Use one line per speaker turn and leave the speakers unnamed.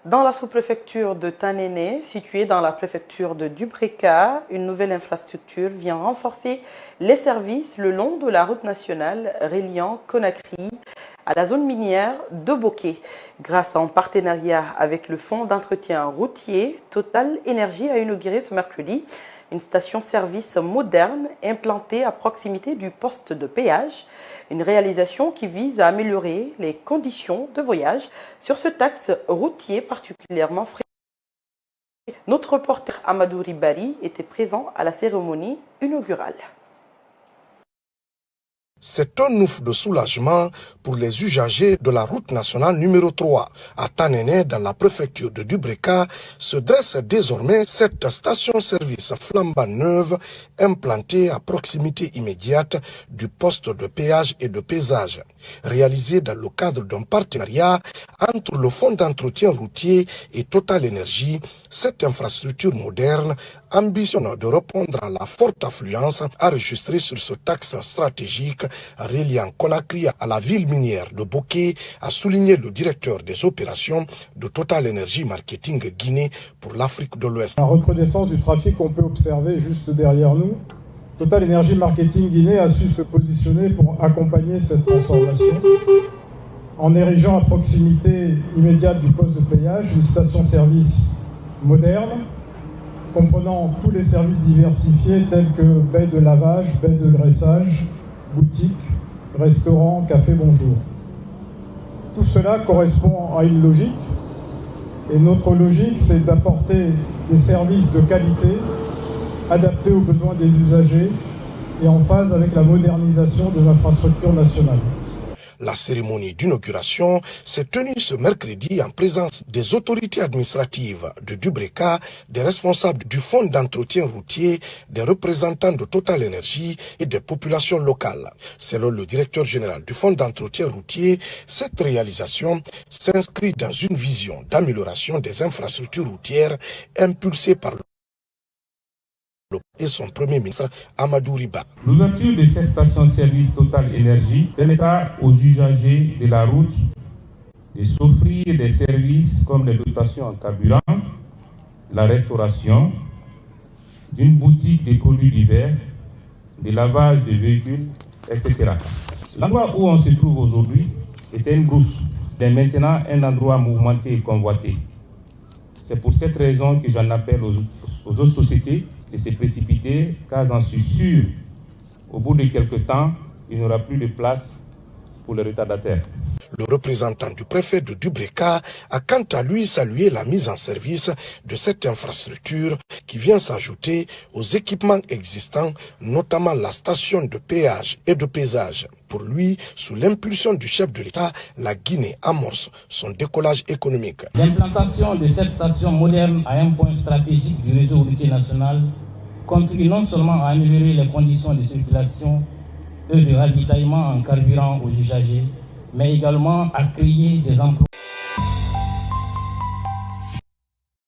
Dans la sous-préfecture de Tanene, située dans la préfecture de Dubreka, une nouvelle infrastructure vient renforcer les services le long de la route nationale reliant Conakry à la zone minière de Boké. Grâce à un partenariat avec le fonds d'entretien routier, Total Énergie a inauguré ce mercredi une station-service moderne implantée à proximité du poste de péage. Une réalisation qui vise à améliorer les conditions de voyage sur cet axe routier particulièrement fréquenté. Notre reporter Amadou Ribari était présent à la cérémonie inaugurale.
C'est un ouf de soulagement pour les usagers de la route nationale numéro 3. À Tanene, dans la préfecture de Dubreka, se dresse désormais cette station-service flambant neuve implantée à proximité immédiate du poste de péage et de pesage. Réalisée dans le cadre d'un partenariat entre le fonds d'entretien routier et Total Énergie, cette infrastructure moderne ambitionne de répondre à la forte affluence enregistrée sur ce axe stratégique reliant Conakry à la ville minière de Boké, a souligné le directeur des opérations de Total Energy Marketing Guinée pour l'Afrique de l'Ouest.
La recrudescence du trafic qu'on peut observer juste derrière nous, Total Energy Marketing Guinée a su se positionner pour accompagner cette transformation en érigeant à proximité immédiate du poste de péage une station-service moderne, comprenant tous les services diversifiés tels que baie de lavage, baie de graissage, boutique, restaurant, café, bonjour. Tout cela correspond à une logique, et notre logique, c'est d'apporter des services de qualité, adaptés aux besoins des usagers et en phase avec la modernisation des infrastructures nationales.
La cérémonie d'inauguration s'est tenue ce mercredi en présence des autorités administratives de Dubreka, des responsables du fonds d'entretien routier, des représentants de Total Énergie et des populations locales. Selon le directeur général du fonds d'entretien routier, cette réalisation s'inscrit dans une vision d'amélioration des infrastructures routières impulsée par et son premier ministre Amadou Riba.
L'ouverture de cette station-service Total Énergie permettra aux usagers de la route de s'offrir des services comme les dotations en carburant, la restauration, d'une boutique de produits divers, de lavage de véhicules, etc. L'endroit où on se trouve aujourd'hui était une brousse, et maintenant un endroit mouvementé et convoité. C'est pour cette raison que j'en appelle aux autres sociétés de se précipiter, car j'en suis sûr, au bout de quelques temps, il n'y aura plus de place pour les retardataires.
Le représentant du préfet de Dubreka a quant à lui salué la mise en service de cette infrastructure qui vient s'ajouter aux équipements existants, notamment la station de péage et de pesage. Pour lui, sous l'impulsion du chef de l'État, la Guinée amorce son décollage économique.
L'implantation de cette station moderne à un point stratégique du réseau routier national contribue non seulement à améliorer les conditions de circulation et de ravitaillement en carburant aux usagers, mais également à créer des emplois